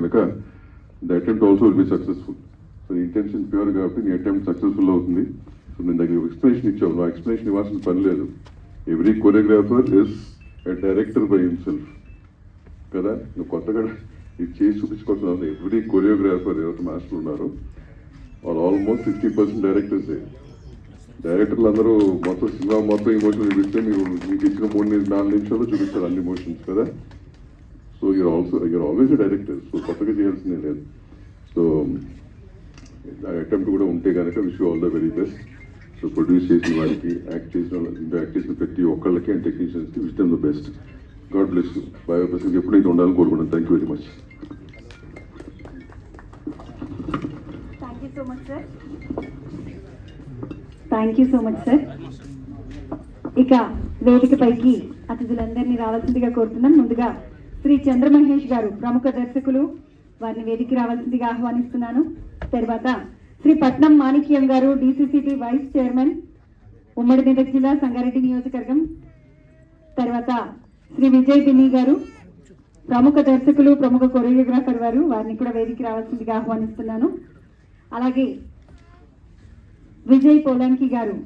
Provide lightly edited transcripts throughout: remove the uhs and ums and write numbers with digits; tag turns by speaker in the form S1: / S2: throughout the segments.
S1: కనుక the attempt also will be successful. So intention pure కాబట్టి నీ అటెంప్ట్ సక్సెస్ఫుల్ అవుతుంది. సో నేను దగ్గర ఎక్స్ప్లెనేషన్ ఇచ్చావు, నువ్వు ఎక్స్ప్లెనేషన్ ఇవ్వాల్సిన పని లేదు. Every choreographer is a director by himself కదా. నువ్వు కొత్తగా ఇది చేసి చూపించుకోవాల్సిన ఎవ్రీ కొరియోగ్రాఫర్ ఎవరైతే మాస్టర్లు ఉన్నారో వాళ్ళు ఆల్మోస్ట్ 50% డైరెక్టర్సే. డైరెక్టర్లు అందరూ మొత్తం సినిమా మొత్తం ఇమోషన్ చూపిస్తే మీకు ఇచ్చిన 3-4 నిమిషాలు చూపిస్తారు అన్ని ఇమోషన్స్ కదా. So your always director. So కొత్తగా చేయాల్సిందే లేదు. సో అటెంప్ట్ కూడా ఉంటే కనుక wish you all the very best. So produce చేసిన వారికి, యాక్ట్ చేసిన ప్రతి ఒక్కళ్ళకి అండ్ టెక్నీషియన్స్కి wish them the best. God bless you. బయోపర్సన్కి ఎప్పుడైతే ఉండాలని కోరుకుంటాను. Thank you very much.
S2: Thank you so much sir. ఇక వేదికపైకి అతిథులందరినీ రావాల్సిందిగా కోరుతున్నాం. ముందుగా శ్రీ చంద్రమహేష్ గారు, ప్రముఖ దర్శకులు, వారిని వేదికకి రావాల్సిందిగా ఆహ్వానిస్తున్నాను. తర్వాత శ్రీ పట్నం మాణిక్యం గారు, డిసిసిబి వైస్ చైర్మన్, ఉమ్మడి మెదక్ జిల్లా, సంగారెడ్డి నియోజకవర్గం. తర్వాత శ్రీ విజయ్ దిని గారు, ప్రముఖ దర్శకులు, ప్రముఖ కొరియోగ్రాఫర్ వారు, వారిని కూడా వేదికకి రావాల్సిందిగా ఆహ్వానిస్తున్నాను. అలాగే విజయ్ పోలాంకి గారు,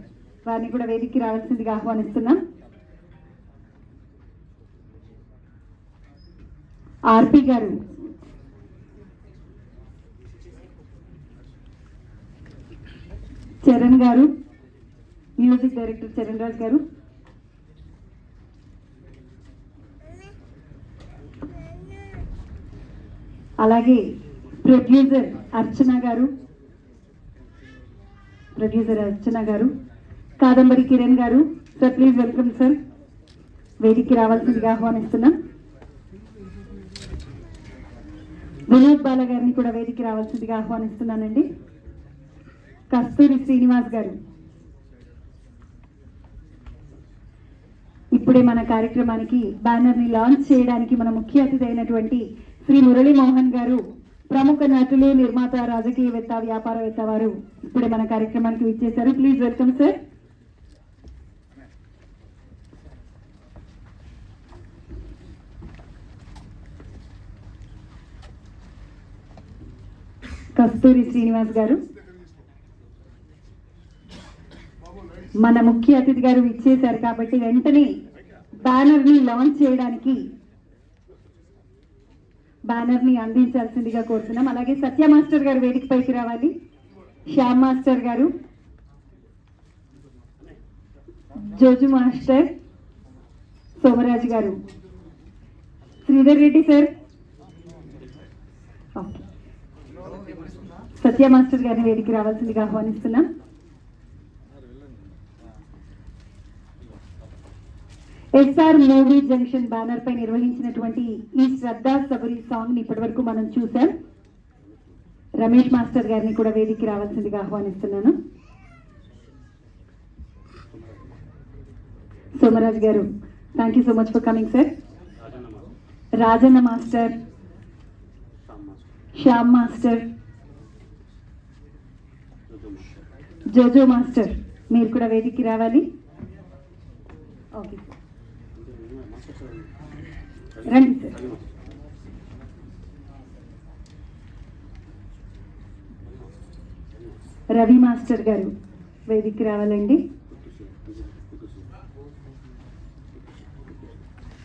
S2: వారిని కూడా వేదికకి రావాల్సిందిగా ఆహ్వానిస్తున్నాం. ఆర్పి గారు, చరణ్ గారు, మ్యూజిక్ డైరెక్టర్ చరణ్ రాజ్ గారు, అలాగే ప్రొడ్యూసర్ అర్చన గారు, కాదంబరి కిరణ్ గారు. Sir please welcome sir. వేదికకి రావాల్సిందిగా ఆహ్వానిస్తున్నాం. వినోద్ బాల గారిని కూడా వేదికకి రావాల్సిందిగా ఆహ్వానిస్తున్నానండి. కస్తూరి శ్రీనివాస్ గారు. ఇప్పుడే మన కార్యక్రమానికి బ్యానర్ ని లాంచ్ చేయడానికి మన ముఖ్య అతిథి అయినటువంటి శ్రీ మురళీ మోహన్ గారు, ప్రముఖ నటులు, నిర్మాత, రాజకీయవేత్త, వ్యాపారవేత్త వారు ఇప్పుడే మన కార్యక్రమానికి విచ్చేశారు. Please welcome sir. Kasturi Srinivas గారు, మన ముఖ్య అతిథి గారు ఇచ్చేశారు కాబట్టి వెంటనే బ్యానర్ ని లాంచ్ చేయడానికి బ్యానర్ ని అందించాల్సిందిగా కోరుతున్నాం. అలాగే సత్య మాస్టర్ గారు వేదికపైకి రావాలి. శ్యామ్ మాస్టర్ గారు, జోజు మాస్టర్, సోమరాజు గారు, శ్రీధర్ రెడ్డి సార్, సత్య మాస్టర్ గారిని వేదికకి రావాల్సిందిగా ఆహ్వానిస్తున్నాం. ఎస్ఆర్ మూవీ జంక్షన్ బ్యానర్ పై నిర్వహించినటువంటి ఈ శ్రద్ధా సబరి సాంగ్ ని ఇప్పటి వరకు మనం చూసాం. రమేష్ మాస్టర్ గారిని కూడా వేదికకి రావాల్సిందిగా ఆహ్వానిస్తున్నాను. సోమరాజ్ గారు, thank you so much for coming sir. Rajanna master, Shyam master, Jojo master, మీరు కూడా వేదికకి రావాలి. ఓకే రండి సార్. రవి మాస్టర్ గారు వేదికకి రావాలండి.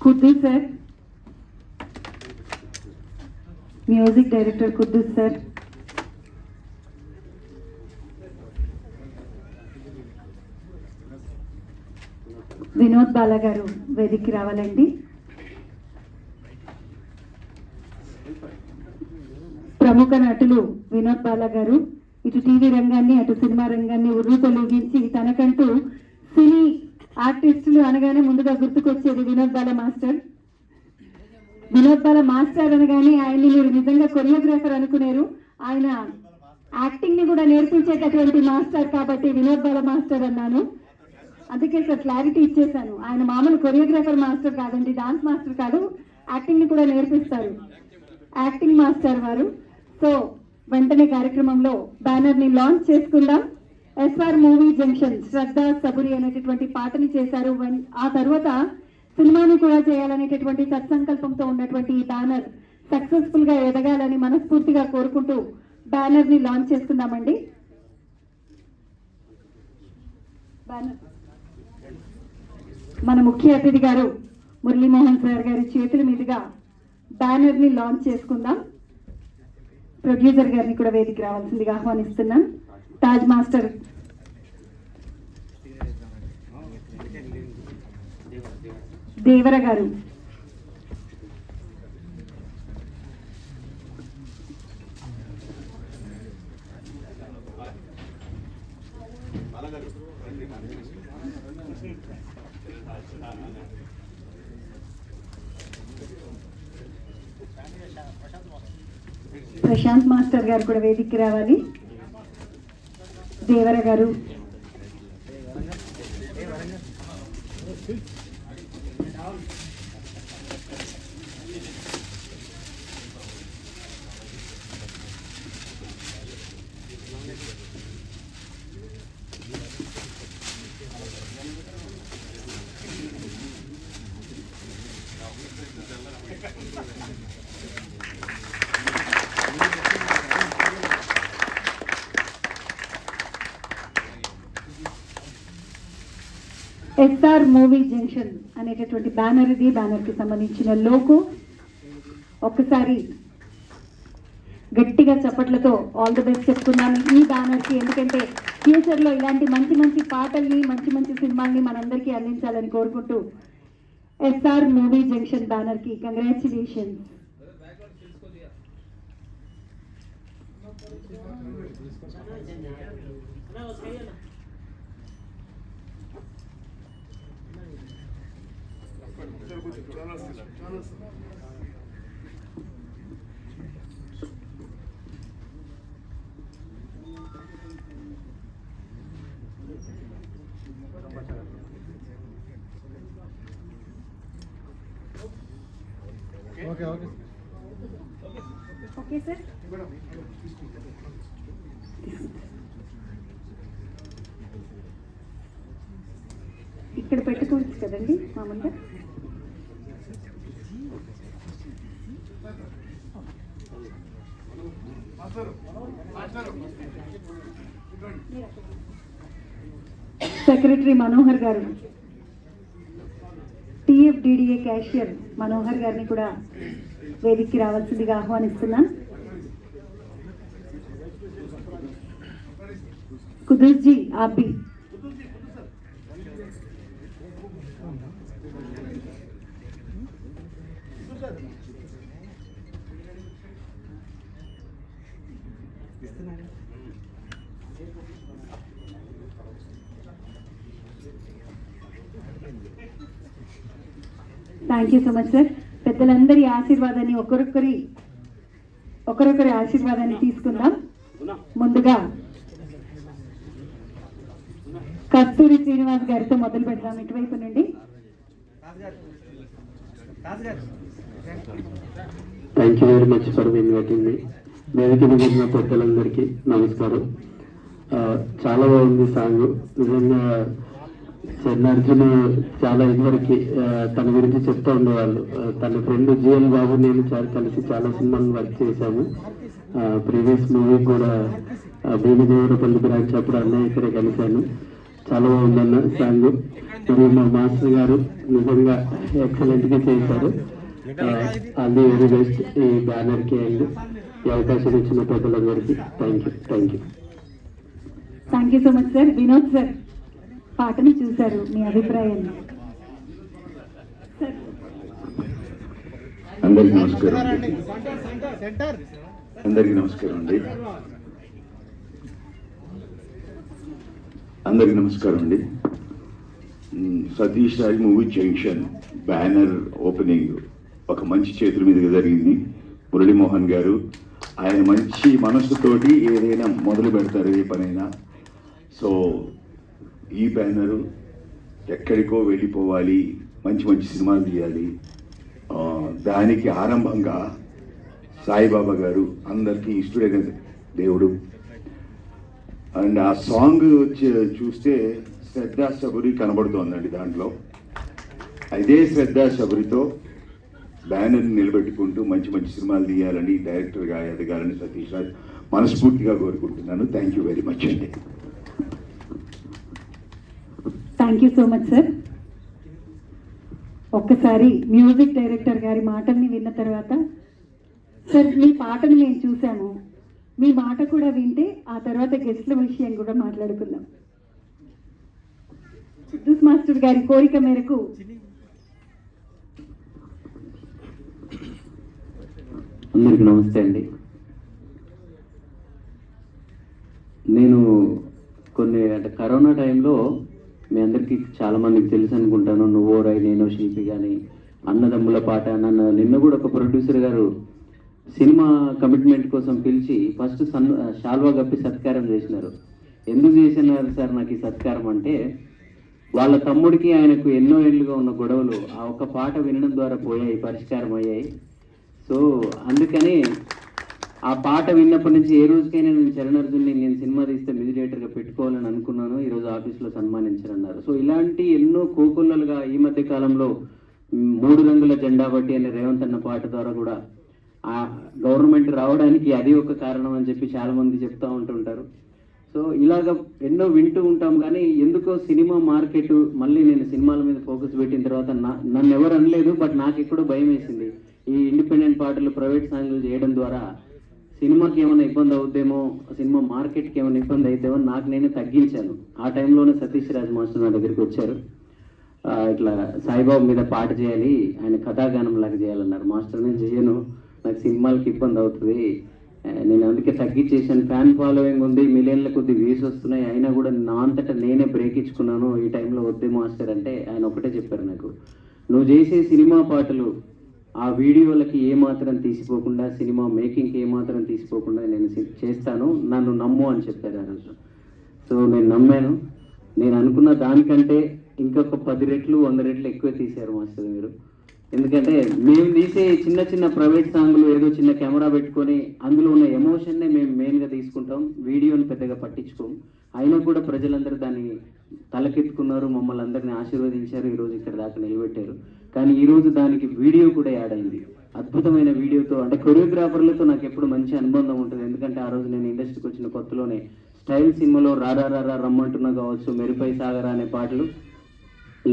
S2: Kuddus sir, music director Kuddus sir. Vinod Bala గారు వేదికకి రావాలండి. ప్రముఖ నటులు వినోద్ బాల గారు ఇటు టీవీ రంగాన్ని అటు సినిమా రంగాన్ని ఉర్రూతలూగించి తనకంటూ సినీ ఆర్టిస్టులు అనగానే ముందుగా గుర్తుకొచ్చేది వినోద్ బాల మాస్టర్. వినోద్ బాల మాస్టర్ అనగానే ఆయన్ని మీరు నిజంగా కొరియోగ్రాఫర్ అనుకునేరు. ఆయన యాక్టింగ్ ని కూడా నేర్పించేటటువంటి మాస్టర్ కాబట్టి వినోద్ బాల మాస్టర్ అన్నాను. అందుకే సార్ క్లారిటీ ఇచ్చేసాను. ఆయన మామూలు కొరియోగ్రాఫర్ మాస్టర్ కాదండి, డాన్స్ మాస్టర్ కాదు, యాక్టింగ్ ని కూడా నేర్పిస్తారు, యాక్టింగ్ మాస్టర్ వారు. సో వెంటనే కార్యక్రమంలో బ్యానర్ ని లాంచ్ చేసుకుందాం. ఎస్ఆర్ మూవీ జంక్షన్ శ్రద్ధా సబురి అనేటటువంటి పాటని చేశారు. ఆ తర్వాత సినిమాని కూడా చేయాలనేటటువంటి సత్సంకల్పంతో ఉన్నటువంటి ఈ బ్యానర్ సక్సెస్ఫుల్ గా ఎదగాలని మనస్ఫూర్తిగా కోరుకుంటూ బ్యానర్ ని లాంచ్ చేస్తున్నామండి. మన ముఖ్య అతిథి గారు మురళీమోహన్ సార్ గారి చేతుల మీదుగా బ్యానర్ ని లాంచ్ చేసుకుందాం. ప్రొడ్యూసర్ గారిని కూడా వేదికకి రావాల్సిందిగా ఆహ్వానిస్తున్నాం. తాజ్ మాస్టర్ దేవర గారు, ప్రశాంత్ మాస్టర్ గారు కూడా వేదికకి రావాలి. దేవర గారు, ఎస్ఆర్ మూవీ జంక్షన్ అనేటటువంటి బ్యానర్ ఇది. బ్యానర్ కి సంబంధించిన లోగో ఒక్కసారి గట్టిగా చప్పట్లతో ఆల్ ది బెస్ట్ చెప్తున్నాను ఈ బ్యానర్ కి. ఎందుకంటే ఫ్యూచర్ లో ఇలాంటి మంచి మంచి పాటల్ని, మంచి మంచి సినిమాల్ని మనందరికీ అందించాలని కోరుకుంటూ ఎస్ఆర్ మూవీ జంక్షన్ బ్యానర్ కి కంగ్రాచులేషన్స్. ఓకే సార్, ఇక్కడ పెట్టుకోవచ్చు కదండి మామూలుగా. సెక్రటరీ మనోహర్ గారు, టిఎఫ్డిడిఏ క్యాషియర్ మనోహర్ గారిని కూడా వేదికకి రావాల్సిందిగా ఆహ్వానిస్తున్నాం. కుదుర్జీ ఆపి, thank you so much sir. పెద్దలందరి ఆశీర్వాదాన్ని ఒకరొకరి ఆశీర్వాదాన్ని తీసుకుందాం. ముందుగా కస్తూరి శ్రీనివాస్ గారితో మొదలు పెడదాం. ఇటువైపు నుండి
S3: thank you very much for inviting me. వేదిక మీద ఉన్న పెద్దలందరికీ నమస్కారం. చాలా బాగుంది సాంగ్. నిజంగా చెన్నార్జున చాలా ఇదివరకు తన గురించి చెప్తూ ఉండేవాళ్ళు. తన ఫ్రెండ్ జిఎల్ బాబు నేను కలిసి చాలా సినిమాలు వర్క్ చేశాము. ప్రీవియస్ మూవీ కూడా భీమదేవరపల్లి బ్రాంచ్ అప్పుడు అన్నయ్య ఇక్కడే కలిశాను. చాలా బాగుందన్న సాంగ్. మరియు మా మాస్టర్ గారు నిజంగా ఎక్సలెంట్గా చేశారు. ఆల్ ది వెరీ బెస్ట్ ఈ బ్యానర్కి అండ్ ఈ అవకాశం ఇచ్చిన పెద్దలందరికీ thank you.
S2: Thank you so much sir. Vinod sir, పాటని చూశారు, మీ అభిప్రాయాన్ని.
S4: అందరికీ నమస్కారం అండి. Satish Raj movie junction banner opening ఒక మంచి చేతుల మీదుగా జరిగింది. మురళీమోహన్ గారు ఆయన మంచి మనస్సుతోటి ఏదైనా మొదలు పెడతారు, ఏ పనైనా. సో ఈ బ్యానరు ఎక్కడికో వెళ్ళిపోవాలి, మంచి మంచి సినిమాలు తీయాలి. దానికి ఆరంభంగా సాయిబాబా గారు అందరికీ ఇష్టమైన దేవుడు. అండ్ ఆ సాంగ్ చూస్తే శ్రద్ధా శబరి కనబడుతోందండి. దాంట్లో అదే శ్రద్ధా శబరితో బ్యానర్ని నిలబెట్టుకుంటూ మంచి మంచి సినిమాలు తీయాలని, డైరెక్టర్గా ఎదగాలని సతీష్ రాజ్ మనస్ఫూర్తిగా కోరుకుంటున్నాను. థ్యాంక్ యూ వెరీ మచ్ అండి.
S2: Thank you so much sir. ఒక్కసారి మ్యూజిక్ డైరెక్టర్ గారి మాటల్ని విన్న తర్వాత, సార్ మీ పాటను మేము చూసాము, మీ మాట కూడా వింటే ఆ తర్వాత గెస్ట్ల విషయం కూడా మాట్లాడుకుందాం. సిద్ధూస్ మాస్టర్ గారి కోరిక మేరకు
S3: అందరికీ నమస్తే అండి. నేను అంటే కరోనా టైంలో మీ అందరికీ చాలా మందికి తెలుసు అనుకుంటాను, నువ్వో రై నేనో శిల్పి కానీ, అన్నదమ్ముల పాట, నిన్న కూడా ఒక ప్రొడ్యూసర్ గారు సినిమా కమిట్మెంట్ కోసం పిలిచి ఫస్ట్ శాల్వా కప్పి సత్కారం చేసినారు. ఎందుకు చేసినారు సార్ నాకు ఈ సత్కారం అంటే, వాళ్ళ తమ్ముడికి ఆయనకు ఎన్నో ఏళ్ళుగా ఉన్న గొడవలు ఆ ఒక్క పాట వినడం ద్వారా పోయాయి, పరిష్కారం అయ్యాయి. సో అందుకని ఆ పాట విన్నప్పటి నుంచి ఏ రోజుకైనా నేను చరణార్జున్ని నేను సినిమా తీస్తే మ్యూజిక్ పెట్టుకోవాలని అనుకున్నాను. ఈరోజు ఆఫీస్లో సన్మానించారన్నారు. సో ఇలాంటి ఎన్నో కోకొల్లలుగా ఈ మధ్య కాలంలో 3 రంగుల జెండా బట్టి అనే రేవంత్ అన్న పాట ద్వారా కూడా ఆ గవర్నమెంట్ రావడానికి అది ఒక కారణం అని చెప్పి చాలా మంది చెప్తూ ఉంటుంటారు. సో ఇలాగ ఎన్నో వింటూ ఉంటాం. కానీ ఎందుకో సినిమా మార్కెట్ మళ్ళీ నేను సినిమాల మీద ఫోకస్ పెట్టిన తర్వాత నన్ను ఎవరు అనలేదు, బట్ నాకు ఎక్కడో భయం వేసింది. ఈ ఇండిపెండెంట్ పాటలు, ప్రైవేట్ సాంగ్లు చేయడం ద్వారా సినిమాకి ఏమైనా ఇబ్బంది అవుద్దేమో, సినిమా మార్కెట్కి ఏమైనా ఇబ్బంది అవుతామో నాకు నేనే తగ్గించాను. ఆ టైంలోనే సతీష్ రాజ్ మాస్టర్ నా దగ్గరికి వచ్చారు. ఇట్లా సాయిబాబు మీద పాట చేయాలి, ఆయన కథాగానం లాగా చేయాలన్నారు. మాస్టర్ నేను చేయను, నాకు సినిమాలకి ఇబ్బంది అవుతుంది, నేను అందుకే తగ్గించేసాను. ఫ్యాన్ ఫాలోయింగ్ ఉంది, మిలియన్ల కొద్ది వ్యూస్ వస్తున్నాయి, అయినా కూడా నా అంతటా నేనే బ్రేక్ ఇచ్చుకున్నాను. ఈ టైంలో వద్దే మాస్టర్ అంటే ఆయన ఒకటే చెప్పారు నాకు, నువ్వు చేసే సినిమా పాటలు ఆ వీడియోలకి ఏమాత్రం తీసిపోకుండా, సినిమా మేకింగ్కి ఏమాత్రం తీసిపోకుండా నేను చేస్తాను, నన్ను నమ్ము అని చెప్పారు ఆ రోజు. సో నేను నమ్మాను. నేను అనుకున్న దానికంటే ఇంకొక 10 రెట్లు 100 రెట్లు ఎక్కువ తీశారు మాస్టర్ మీరు. ఎందుకంటే మేము తీసే చిన్న చిన్న ప్రైవేట్ సాంగ్లు ఏదో చిన్న కెమెరా పెట్టుకొని అందులో ఉన్న ఎమోషన్నే మేము మెయిన్గా తీసుకుంటాం, వీడియోని పెద్దగా పట్టించుకోం. అయినా కూడా ప్రజలందరూ దాన్ని తలకెత్తుకున్నారు, మమ్మల్ని అందరినీ ఆశీర్వదించారు, ఈరోజు ఇక్కడ దాకా నిలబెట్టారు. కానీ ఈరోజు దానికి వీడియో కూడా యాడ్ అయింది, అద్భుతమైన వీడియోతో. అంటే కొరియోగ్రాఫర్లతో నాకు ఎప్పుడు మంచి అనుబంధం ఉంటుంది. ఎందుకంటే ఆ రోజు నేను ఇండస్ట్రీకి వచ్చిన కొత్తలోనే స్టైల్ సినిమాలో రారా రారా రమ్మంటున్నా కావచ్చు, మెరుపై సాగరా అనే పాటలు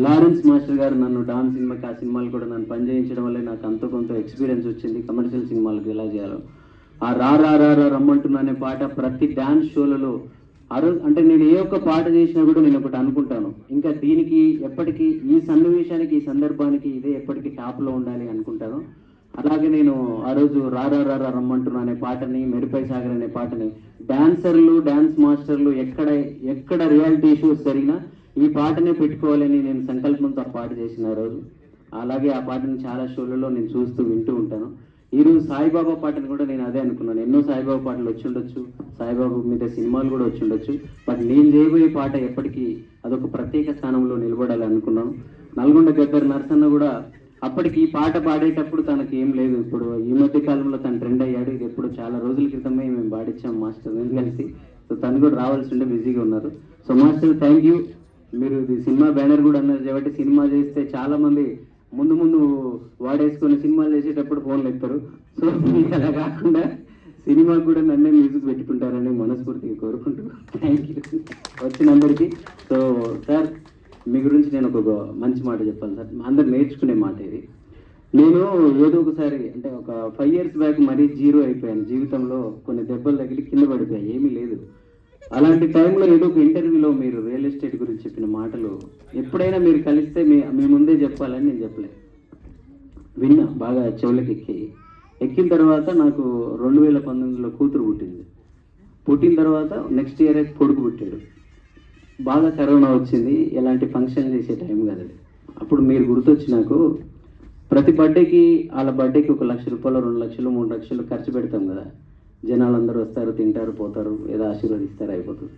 S3: లారెన్స్ మాస్టర్ గారు నన్ను డాన్స్ సినిమాకి, ఆ సినిమాలు కూడా నన్ను పనిచేయించడం వల్లే నాకు అంత కొంత ఎక్స్పీరియన్స్ వచ్చింది కమర్షియల్ సినిమాలకు ఎలా చేయాలో. ఆ రారా రారా రమ్మంటున్నా అనే పాట ప్రతి డాన్స్ షోలలో ఆ రోజు, అంటే నేను ఏ ఒక్క పాట చేసినా కూడా నేను ఒకటి అనుకుంటాను, ఇంకా దీనికి ఎప్పటికీ ఈ సన్నివేశానికి ఈ సందర్భానికి ఇదే ఎప్పటికీ టాప్లో ఉండాలి అనుకుంటాను. అలాగే నేను ఆ రోజు రారా రారా రమ్మంటున్నా అనే పాటని, మెరుపై సాగర్ అనే పాటని డాన్సర్లు, డాన్స్ మాస్టర్లు ఎక్కడ రియాలిటీ షోస్ జరిగినా ఈ పాటనే పెట్టుకోవాలని నేను సంకల్పంతో ఆ పాట చేసిన రోజు. అలాగే ఆ పాటని చాలా షోలలో నేను చూస్తూ వింటూ ఉంటాను. ఈరోజు సాయిబాబా పాటను కూడా నేను అదే అనుకున్నాను. ఎన్నో సాయిబాబా పాటలు వచ్చి ఉండొచ్చు, సాయిబాబా మీద సినిమాలు కూడా వచ్చి ఉండొచ్చు, బట్ నేను చేయబోయే పాట ఎప్పటికీ అదొక ప్రత్యేక స్థానంలో నిలబడాలి అనుకున్నాను. నల్గొండ గద్దర్ నరసన్న కూడా అప్పటికి ఈ పాట పాడేటప్పుడు తనకి ఏం లేదు. ఇప్పుడు ఈ మధ్య కాలంలో తను ట్రెండ్ అయ్యాడు. ఇది ఎప్పుడు చాలా రోజుల క్రితమే మేము పాడించాం మాస్టర్ కలిసి. సో తను కూడా రావాల్సి ఉండే, బిజీగా ఉన్నారు. So master thank you. మీరు ఇది సినిమా బ్యానర్ కూడా అన్నారు కాబట్టి, సినిమా చేస్తే చాలా మంది ముందు వాడేసుకొని సినిమాలు చేసేటప్పుడు ఫోన్లు ఎత్తారు. సో మీకు అలా కాకుండా సినిమాకు కూడా నన్నే మ్యూజిక్ పెట్టుకుంటారని మనస్ఫూర్తిగా కోరుకుంటూ థ్యాంక్ యూ వచ్చినందరికీ. సో సార్ మీ గురించి నేను ఒక మంచి మాట చెప్పాలి సార్, అందరు నేర్చుకునే మాట ఇది. నేను ఏదో ఒకసారి అంటే ఒక 5 years బ్యాక్ మరీ జీరో అయిపోయాను జీవితంలో, కొన్ని దెబ్బలు తగిలి కింద పడిపోయాయి, ఏమీ లేదు. అలాంటి టైంలో ఏదో ఒక ఇంటర్వ్యూలో మీరు రియల్ ఎస్టేట్ గురించి చెప్పిన మాటలు ఎప్పుడైనా మీరు కలిస్తే మీ ముందే చెప్పాలని నేను చెప్పలే, విన్నా, బాగా చెవులకు ఎక్కిన తర్వాత నాకు 2019లో కూతురు పుట్టింది. పుట్టిన తర్వాత నెక్స్ట్ ఇయర్ కొడుకు పుట్టాడు. బాగా కరోనా వచ్చింది, ఎలాంటి ఫంక్షన్ చేసే టైం కాదు అది. అప్పుడు మీరు గుర్తొచ్చి నాకు ప్రతి బర్త్డేకి వాళ్ళ బర్త్డేకి 1 లక్ష రూపాయలు, 2 లక్షలు, 3 లక్షలు ఖర్చు పెడతాం కదా. జనాలు అందరూ వస్తారు, తింటారు, పోతారు, ఏదో ఆశీర్వదిస్తారు, అయిపోతుంది.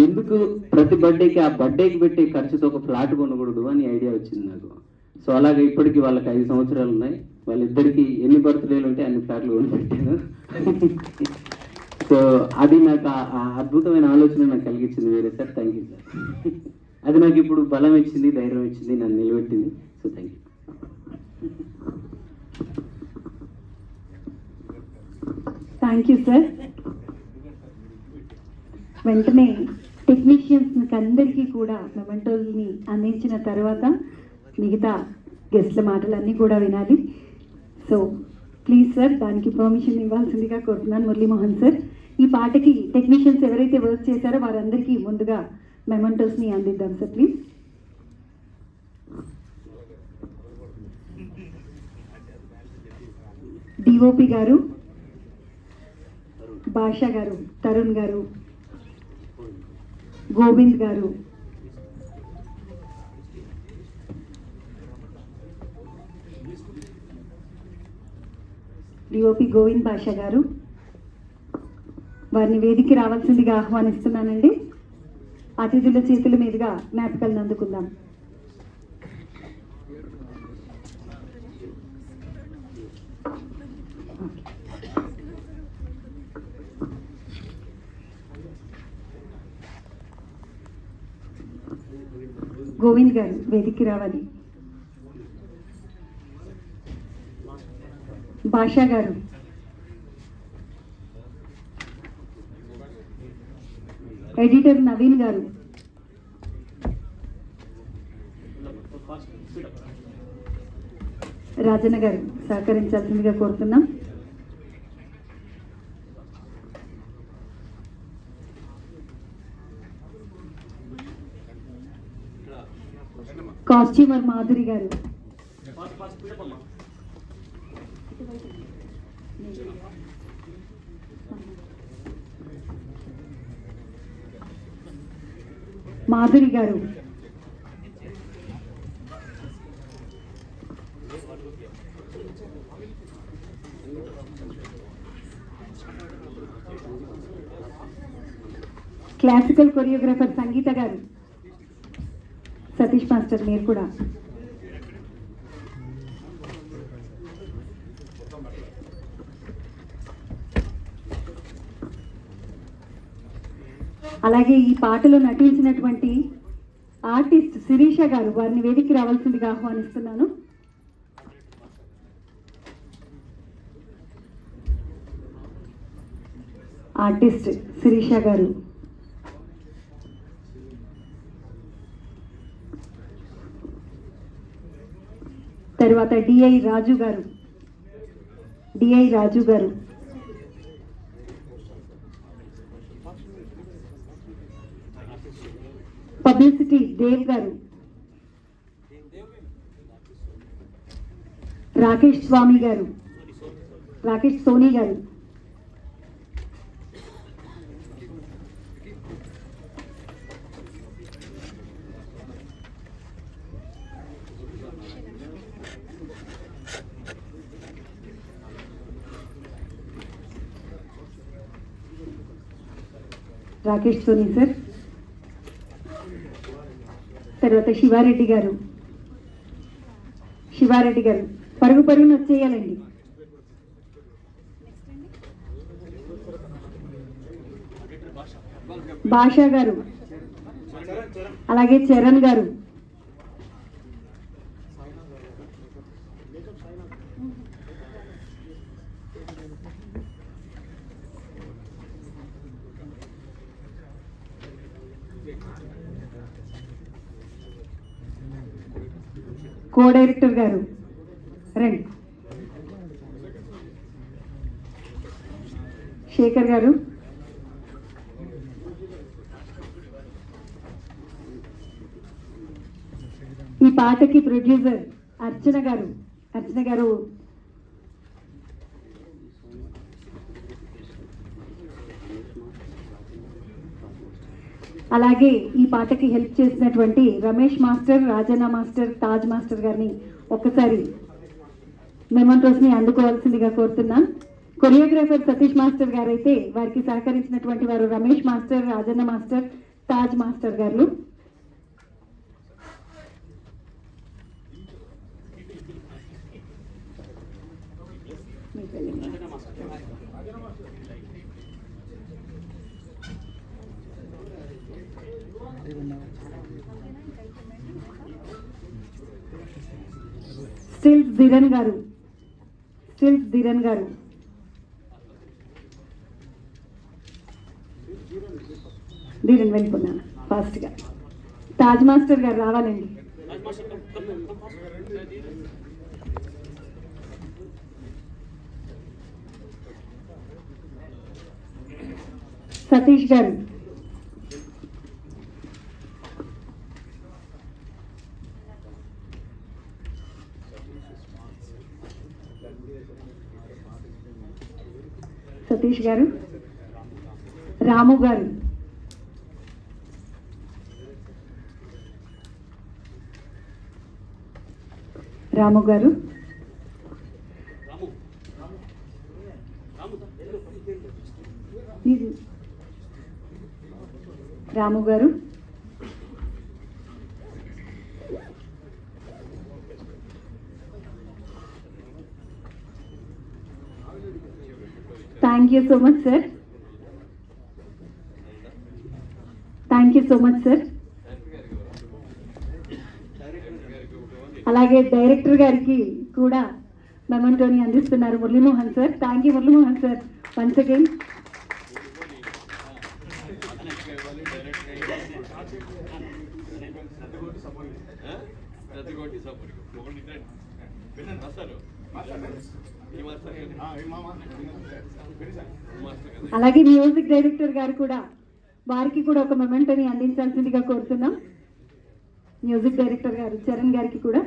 S3: ఎందుకు ప్రతి బర్త్డేకి ఆ బర్త్డేకి పెట్టే ఖర్చుతో ఒక ఫ్లాట్ కొనకూడదు అని ఐడియా వచ్చింది నాకు. సో అలాగే ఇప్పటికీ వాళ్ళకి 5 సంవత్సరాలు ఉన్నాయి, వాళ్ళిద్దరికి ఎన్ని బర్త్డేలు ఉంటే అన్ని ఫ్లాట్లు కొని పెట్టాను. సో అది నాకు ఆ అద్భుతమైన ఆలోచన నాకు కలిగించింది వేరే సార్. Thank you sir. అది నాకు ఇప్పుడు బలం ఇచ్చింది, ధైర్యం ఇచ్చింది, నన్ను నిలబెట్టింది. So thank you.
S2: Thank you sir. వెంటనే టెక్నీషియన్స్ అందరికీ కూడా మెమెంటోల్ని అందించిన తర్వాత మిగతా గెస్ట్ల మాటలన్నీ కూడా వినాలి. సో ప్లీజ్ సార్, దానికి పర్మిషన్ ఇవ్వాల్సిందిగా కోరుతున్నాను. మురళీమోహన్ సార్, ఈ పాటకి టెక్నీషియన్స్ ఎవరైతే వర్క్ చేశారో వారందరికీ ముందుగా మెమెంటోస్ని అందిద్దాం సార్ ప్లీజ్. డిఓపి గారు, భాషా గారు, తరుణ్ గారు, గోవింద్ గారు, డిఓపి గోవింద్ భాషా గారు, వారిని వేదికకి రావాల్సిందిగా ఆహ్వానిస్తున్నానండి. అతిథుల చేతుల మీదుగా జ్ఞాపికలను అందుకుందాం. గోవింద్ గారు వేదికకి రావాలి. భాషా గారు, ఎడిటర్ నవీన్ గారు, రాజన్న గారు సహకరించాల్సిందిగా కోరుతున్నాం. కాస్ట్యూమర్ మాధురి గారు, మాధురి గారు, క్లాసికల్ కొరియోగ్రాఫర్ సంగీత గారు, సతీష్ మాస్టర్ మీరు కూడా, అలాగే ఈ పాటలో నటించినటువంటి ఆర్టిస్ట్ శిరీష గారు, వారిని వేదికకి రావాల్సిందిగా ఆహ్వానిస్తున్నాను. ఆర్టిస్ట్ శిరీష గారు, తర్వాత డిఐ రాజు గారు, పబ్లిసిటీ దేవ్ గారు, రాకేష్ స్వామి గారు, రాకేష్ సోనీ గారు, రాకేష్ సోనీ సార్, తర్వాత శివారెడ్డి గారు పరుగున వచ్చేయాలండి. భాషా గారు, అలాగే చరణ్ గారు, కో డైరెక్టర్ గారు రండి, శేఖర్ గారు, ఈ పాటకి ప్రొడ్యూసర్ అర్చన గారు, అలాగే ఈ పాటకి హెల్ప్ చేసినటువంటి Ramesh master, Rajanna master, Taj master గారిని ఒక్కసారి మెమెంటోస్ని అందుకోవాల్సిందిగా కోరుతున్నాం. కొరియోగ్రాఫర్ సతీష్ మాస్టర్ గారు అయితే వారికి సహకరించినటువంటి వారు Ramesh master, Rajanna master, Taj master గారు. స్టిల్స్ ధీరన్ గారు, దీనిని వెళ్ళిపోన్నాను ఫాస్ట్గా. తాజ్ మాస్టర్ గారు రావాలండి. సతీష్ గారు, సతీష్ గారు, రాము గారు, రాము గారు, రాము గారు, thank you so much sir. Thank you so much sir. అలాగే డైరెక్టర్ గారికి కూడా మెమెంటోని అందిస్తున్నారు Muralimohan sir. Thank you Muralimohan sir once again. అలాగే మ్యూజిక్ డైరెక్టర్ గారు కూడా, వారికి కూడా ఒక మొమెంటోని అందించాల్సిందిగా కోరుతున్నాం. మ్యూజిక్ డైరెక్టర్ గారు చరణ్ గారికి కూడా.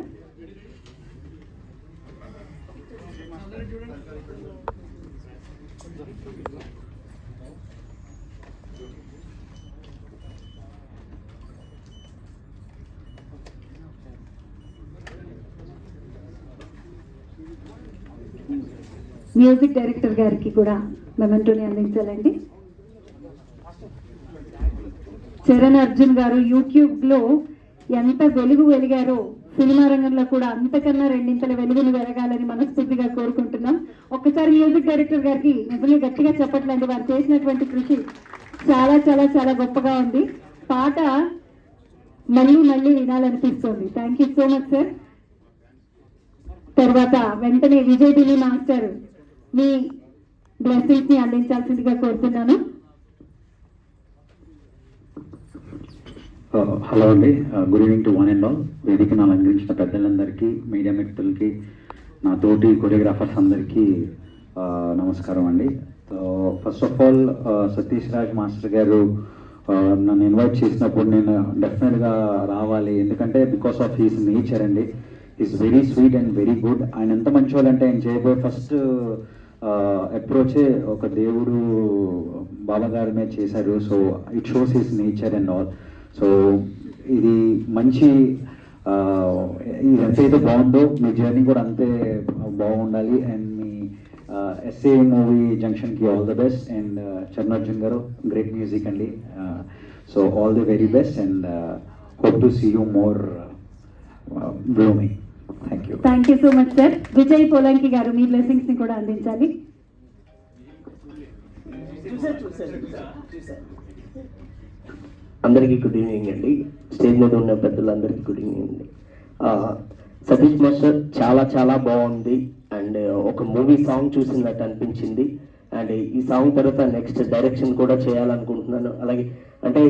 S2: మ్యూజిక్ డైరెక్టర్ గారికి కూడా మెమెంటోని అందించాలండి. చరణ్ అర్జున్ గారు యూట్యూబ్లో ఎంత వెలిగారో సినిమా రంగంలో కూడా అంతకన్నా రెండింతల వెలుగును వెలగాలని మనస్ఫూర్తిగా కోరుకుంటున్నాం. ఒక్కసారి మ్యూజిక్ డైరెక్టర్ గారికి నిజంగా గట్టిగా చెప్పట్లండి. వారు చేసినటువంటి కృషి చాలా చాలా చాలా గొప్పగా ఉంది. పాట మళ్ళీ మళ్ళీ వినాలనిపిస్తుంది. Thank you so much sir. తర్వాత వెంటనే విజయ్ ఢిల్లీ మాస్టర్ మీ బ్లెస్సింగ్స్ ని అందించాల్సిందిగా కోరుతున్నాను.
S5: హలో అండి, good evening to one and all. వేదికను అలంకరించిన పెద్దలందరికీ, మీడియా మిత్రులకి, నా తోటి కొరియోగ్రాఫర్స్ అందరికీ నమస్కారం అండి. First of all Satish Raj master గారు నన్ను ఇన్వైట్ చేసినప్పుడు నేను డెఫినెట్గా రావాలి. ఎందుకంటే బికాస్ ఆఫ్ హీస్ నేచర్ అండి. Is very sweet and very good. ఆయన ఎంత మంచి వాళ్ళంటే ఆయన చేయబోయే ఫస్ట్ అప్రోచే ఒక దేవుడు బాబా గారి మీద చేశారు. So it shows his nature and all. So ఇది మంచి ఇది ఎంతైతే బాగుందో మీ జర్నీ కూడా అంతే బాగుండాలి. అండ్ మీ ఎస్ఏ మూవీ జంక్షన్కి all the best. And Charan Arjun గారు గ్రేట్ మ్యూజిక్ అండి. So all the very best and hope to see you more blooming. Thank you.
S2: Thank you so much sir. Vijay Polanki గారు మీ బ్లెస్సింగ్స్ ని కూడా అందించాలి.
S6: అందరికీ గుడ్ ఈవినింగ్ అండి. స్టేజ్ మీద ఉన్న పెద్దలందరికీ గుడ్ ఈవినింగ్ అండి. సతీష్ మాస్టర్ చాలా చాలా బాగుంది. అండ్ ఒక మూవీ సాంగ్ చూసినట్టు అనిపించింది. అండ్ ఈ సాంగ్ తర్వాత నెక్స్ట్ డైరెక్షన్ కూడా చేయాలనుకుంటున్నాను. అలాగే అంటే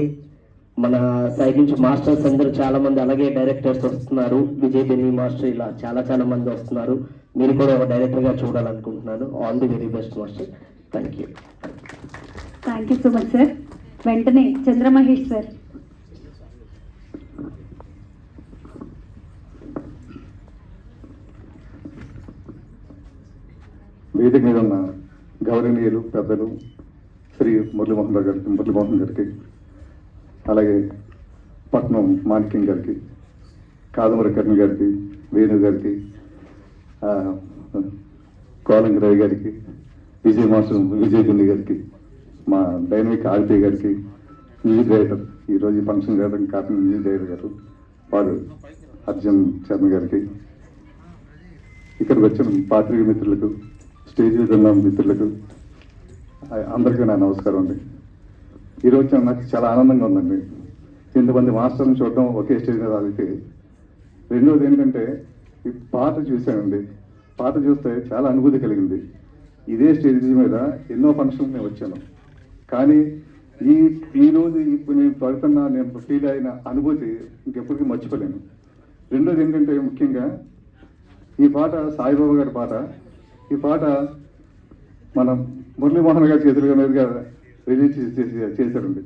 S6: మన సైడ్ నుంచి మాస్టర్స్ అందరూ చాలా మంది, అలాగే డైరెక్టర్స్ వస్తున్నారు. విజయ్ బెన్నీ మాస్టర్, ఇలా చాలా చాలా మంది వస్తున్నారు. మీరు కూడా ఒక డైరెక్టర్గా చూడాలనుకుంటున్నాను. All the very best master. Thank you.
S2: Thank you so much sir. వెంటనే చంద్రమహేష్ సార్.
S7: వేదిక మీద ఉన్న గౌరవనీయులు పెద్దలు శ్రీ మురళీమోహన్ గారికి, అలాగే పట్నం మాణిక్యం గారికి, కాదమరి కర్ణ గారికి, వేణు గారికి, కోలంగి రవి గారికి, విజయ్ దిల్లి గారికి, మా డైనమిక్ ఆదిత్య గారికి, మ్యూజిక్ డైరెక్టర్ ఈరోజు ఈ ఫంక్షన్ చేయడానికి కారణం మ్యూజిక్ డైరెక్టర్ గారు వారు అర్జున్ శర్మ గారికి, ఇక్కడికి వచ్చిన పాత్రిక మిత్రులకు, స్టేజ్ మీద ఉన్న మిత్రులకు అందరికీ నా నమస్కారం అండి. ఈరోజు నాకు చాలా ఆనందంగా ఉందండి. ఇంతమంది మాస్టర్ని చూడడం ఒకే స్టేజ్ మీద ఆగితే. రెండోది ఏంటంటే ఈ పాట చూశానండి. పాట చూస్తే చాలా అనుభూతి కలిగింది. ఇదే స్టేజ్ మీద ఎన్నో ఫంక్షన్లు నేను వచ్చాను, కానీ ఈరోజు ఇప్పుడు నేను ఫీల్ అయిన అనుభూతి ఇంకెప్పటికీ మర్చిపోలేను. రెండోది ఏంటంటే ముఖ్యంగా ఈ పాట సాయిబాబా గారి పాట. ఈ పాట మనం మురళీమోహన్ గారి చేతులుగా మీదుగా రిలీజ్ చేశారండి.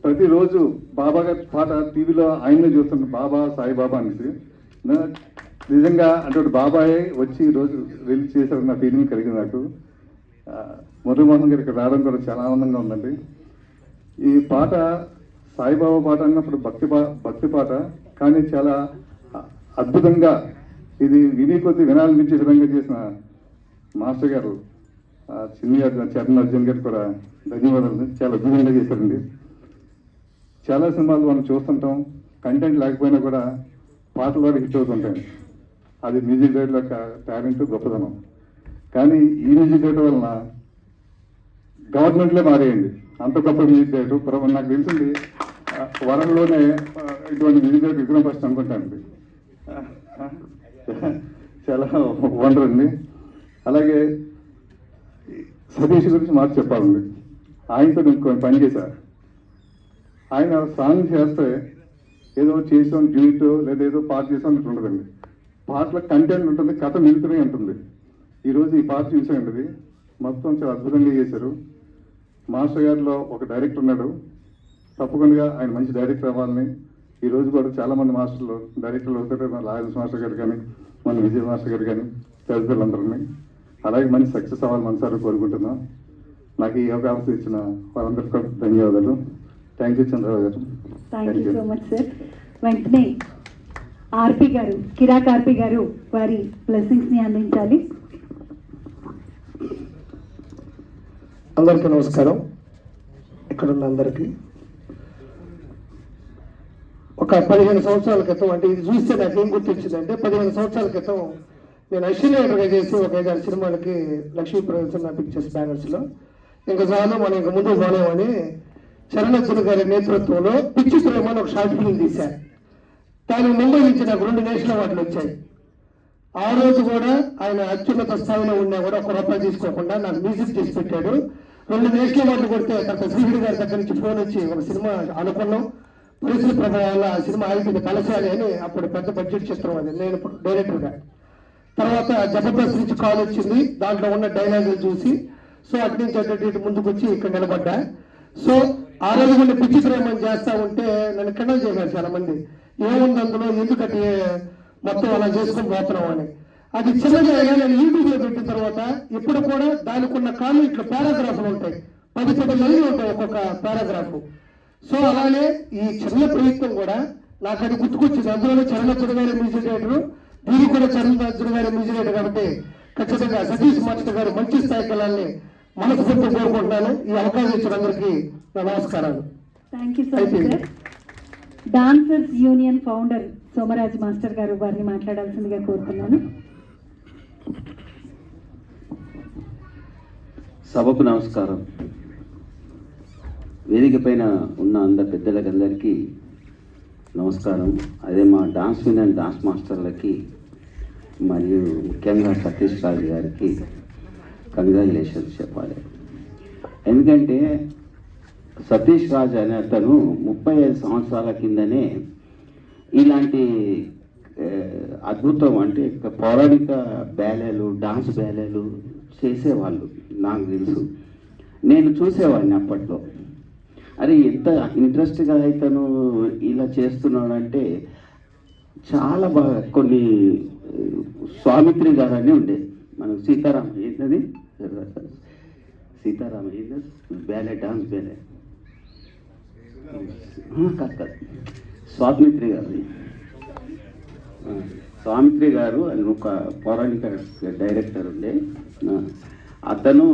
S7: ప్రతిరోజు బాబా గారి పాట టీవీలో ఆయనే చూస్తున్న బాబా సాయిబాబా అనేసి నిజంగా అంటే బాబాయే వచ్చి ఈరోజు రిలీజ్ చేశారన్న ఫీలింగ్ కలిగింది నాకు. మురళీమోహన్ గారికి రావడం కూడా చాలా ఆనందంగా ఉందండి. ఈ పాట సాయిబాబా పాట అన్నప్పుడు భక్తి పాట, కానీ చాలా అద్భుతంగా ఇది విని వినాలనిపించే విధంగా చేసిన మాస్టర్ గారు చరణ్ అర్జున్ గారికి కూడా ధన్యవాదాలు. చాలా అద్భుతంగా చేశారండి. చాలా సినిమాలు మనం చూస్తుంటాం, కంటెంట్ లేకపోయినా కూడా పాటలు కూడా హిట్ అవుతుంటాయి. అది మ్యూజిక్ డైరెక్టర్ యొక్క టాలెంట్, గొప్పదనం. కానీ ఈ మ్యూజిక్ డైరెక్టర్ వలన గవర్నమెంట్లే మారేయండి. అంత గొప్ప మ్యూజిక్ డైరెక్టర్ నాకు తెలిసింది వరంలోనే ఇటువంటి మ్యూజిక్ డైరెక్టర్ విక్రమ్ ఫస్ట్ అనుకుంటానండి. చాలా వండర్ అండి. అలాగే సతీష్ గురించి మాట చెప్పాలండి. ఆయనతో నేను పని చేశాను. ఆయన సాంగ్ చేస్తే ఏదో చేసాం డ్యూట్ లేదా ఏదో పాట చేసాం అన్నట్టు ఉండదండి. పాటలో కంటెంట్ ఉంటుంది, కథ మిగులుతూనే ఉంటుంది. ఈరోజు ఈ పాట చూసాయండి, మొత్తం చాలా అద్భుతంగా చేశారు. మాస్టర్ గారిలో ఒక డైరెక్టర్ ఉన్నాడు, తప్పకుండా ఆయన మంచి డైరెక్టర్ అవ్వాలని ఈరోజు కూడా చాలామంది మాస్టర్లు డైరెక్టర్లు అవుతారు. మన లాయన్స్ మాస్టర్ గారు కానీ, మన విజయ్ మాస్టర్ గారు కానీ, తదితరులందరినీ అలాగే మంచి సక్సెస్ అవ్వాలి మనసారి కోరుకుంటున్నాం. నాకు ఈ అవకాశం ఇచ్చిన వారందరికీ కూడా ధన్యవాదాలు. థ్యాంక్ యూ చంద్రబాబు గారు.
S2: Thank you so much sir. వెంటనే ఆర్పి గారు, కిరాక్ ఆర్పి గారు వారి బ్లెస్సింగ్స్ ని అందించాలి.
S8: అందరికీ నమస్కారం. ఇక్కడ ఉన్న అందరికీ ఒక 15 సంవత్సరాల క్రితం, అంటే ఇది చూస్తే నాకు ఏం గుర్తొచ్చిందంటే 15 సంవత్సరాల క్రితం నేను అశ్వినిగా చేసి ఒక 5-6 సినిమాలకి లక్ష్మీ ప్రదర్శన పిక్చర్స్ బ్యానర్స్లో ఇంకా చాలు మనం ఇంకా ముందుకు పోలేమని చరణ్ గారి నేతృత్వంలో పిచ్చి ప్రేమ అని ఒక షార్ట్ ఫిల్మ్ తీశారు. దానికి ముంబై నుంచి నాకు 2 నేషనల్ అవార్డులు వచ్చాయి. ఆ రోజు కూడా ఆయన అత్యున్నత స్థాయిలో ఉన్నా కూడా ఒక రూపాయి తీసుకోకుండా నాకు మ్యూజిక్ చేసి పెట్టాడు. 2 నేషనల్ అవార్డులు కొడితే తర్వాత శ్రీహరి గారి దగ్గర నుంచి ఫోన్ వచ్చి ఒక సినిమా అనుకున్నాం, పరిస్థితి ప్రభావం ఆ సినిమా ఆగిపోయింది, కలశాలి అని. అప్పుడు పెద్ద బడ్జెట్ చిత్రం అది, నేను డైరెక్టర్గా. తర్వాత జబర్దస్త్ నుంచి కాల్ వచ్చింది, దాంట్లో ఉన్న డైలాగులు చూసి సో అటు నుంచి అటు ముందుకు వచ్చి ఇక్కడ నిలబడ్డా. సో ఆ రోజు కూడా పిచ్చి ప్రేమని చేస్తా ఉంటే నన్ను కిండల్ చేశారు చాలా మంది, ఏముంది అందులో, ఎందుకంటే మొత్తం అలా చేసుకొని పోతున్నాం అని. అది చిన్నగా నేను యూట్యూబ్లో పెట్టిన తర్వాత ఇప్పుడు కూడా దానికి ఉన్న కాలు ఇట్లా పారాగ్రాఫ్లు ఉంటాయి, 10 లైన్లు ఉంటాయి ఒక్కొక్క పారాగ్రాఫ్. సో అలానే ఈ చిన్న ప్రయత్నం కూడా నాకు అది గుర్తుకొచ్చింది. అందులోనే చరణ్ గారి మ్యూజిక్ డైరెక్టర్, దీనికి కూడా చరణ్ గారి మ్యూజిక్ డైరెక్టర్ కాబట్టి ఖచ్చితంగా సతీష్ మాస్టర్ గారు మంచి స్థాయికి వెళ్ళాలని మనస్ఫూర్తిగా కోరుకుంటున్నాను. ఈ అవకాశం ఇచ్చిన అందరికీ నా నమస్కారాలు.
S2: Thank you so much sir. Dancers union founder Somaraj master గారు వారిని మాట్లాడాల్సిందిగా కోరుతున్నాను.
S9: సభకు నమస్కారం. వేదిక పైన ఉన్న అందరు పెద్దలకందరికీ నమస్కారం. అదే మా డాన్స్ యూనియన్ డాన్స్ మాస్టర్లకి మరియు ముఖ్యంగా సతీష్ రాజు గారికి కంగ్రాచులేషన్స్ చెప్పాలి. ఎందుకంటే సతీష్ రాజు అనే అతను 35 సంవత్సరాల కిందనే ఇలాంటి అద్భుతం అంటే పౌరాణిక బ్యాలేలు, డాన్స్ బ్యాలేలు చేసేవాళ్ళు. నాకు తెలుసు, నేను చూసేవాడిని అప్పట్లో. అరే ఎంత ఇంట్రెస్ట్గా ఇతను ఇలా చేస్తున్నాడంటే చాలా బాగా. కొన్ని స్వామిత్రి గారు అని ఉండేది మనకు, సీతారామ ఏంటది సీతారామ బ్యాలే, డాన్స్ బ్యాలే కాదు, స్వామిత్రి గారు. స్వామిత్రి గారు అని ఒక పౌరాణిక డైరెక్టర్ ఉండే. అతను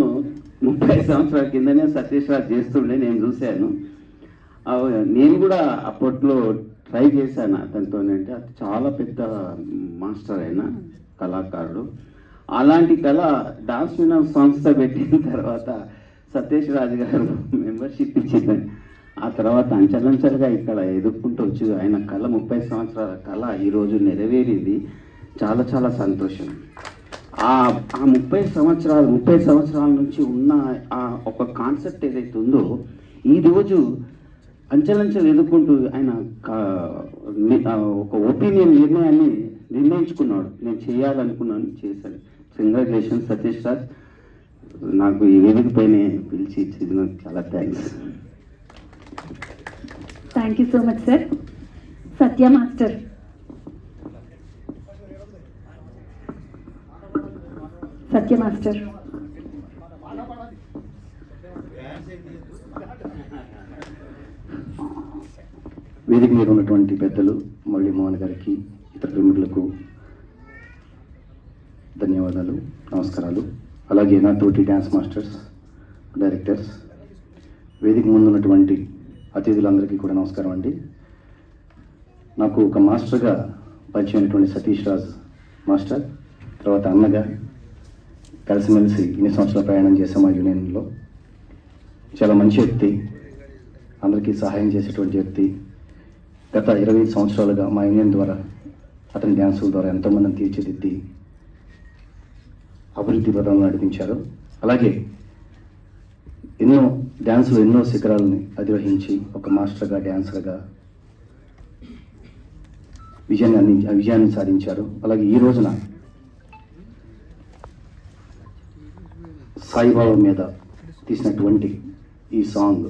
S9: 30 సంవత్సరాల కిందనే సతీష్ రాజ్ చేస్తుండే, నేను చూశాను. నేను కూడా అప్పట్లో ట్రై చేశాను అతనితో. అంటే అది చాలా పెద్ద మాస్టర్ అయిన కళాకారుడు. అలాంటి కళ డాన్స్ యూనియన్ సంస్థ పెట్టిన తర్వాత సతీష్ రాజు గారు మెంబర్షిప్ ఇచ్చిందని ఆ తర్వాత అంచెలంచెలుగా ఇక్కడ ఎదుర్కొంటూ వచ్చి ఆయన కళ 30 సంవత్సరాల కళ ఈరోజు నెరవేరింది. చాలా చాలా సంతోషం. ఆ 30 సంవత్సరాల నుంచి ఉన్న ఆ ఒక కాన్సెప్ట్ ఏదైతే ఉందో ఈ రోజు అంచెలంచెలు ఎదుర్కొంటూ ఆయన ఒక ఒపీనియన్ నిర్ణయాన్ని నిర్ణయించుకున్నాడు. నేను చేయాలనుకున్నాను, చేశాను. కంగ్రాచులేషన్ సతీష్ రాజ్. నాకు ఈ వేదిక పైన పిలిచి ఇచ్చేది నాకు చాలా thanks.
S2: Thank you so much sir. Satya master. Satya master.
S5: వేదిక మీద ఉన్నటువంటి పెద్దలు మురళీమోహన్ గారికి, ఇతర ప్రముఖులకు ధన్యవాదాలు, నమస్కారాలు. అలాగే నా తోటి డ్యాన్స్ మాస్టర్స్, డైరెక్టర్స్, వేదిక ముందు ఉన్నటువంటి అతిథులందరికీ కూడా నమస్కారం అండి. నాకు ఒక మాస్టర్గా పరిచయం అయినటువంటి సతీష్ రాజ్ మాస్టర్, తర్వాత అన్నగా కలిసిమెలిసి ఇన్ని సంవత్సరాల ప్రయాణం చేసాం మా యూనియన్లో. చాలా మంచి వ్యక్తి, అందరికీ సహాయం చేసేటువంటి వ్యక్తి. గత 25 సంవత్సరాలుగా మా యూనియన్ ద్వారా, అతని డ్యాన్సుల ద్వారా ఎంతోమందిని తీర్చిదిద్ది అభివృద్ధి పదంలో నడిపించారు. అలాగే ఎన్నో డ్యాన్సులు, ఎన్నో శిఖరాలని అధిరోహించి ఒక మాస్టర్గా, డ్యాన్సర్గా విజయాన్ని సాధించారు. అలాగే ఈ రోజున సాయిబాబా మీద తీసినటువంటి ఈ సాంగ్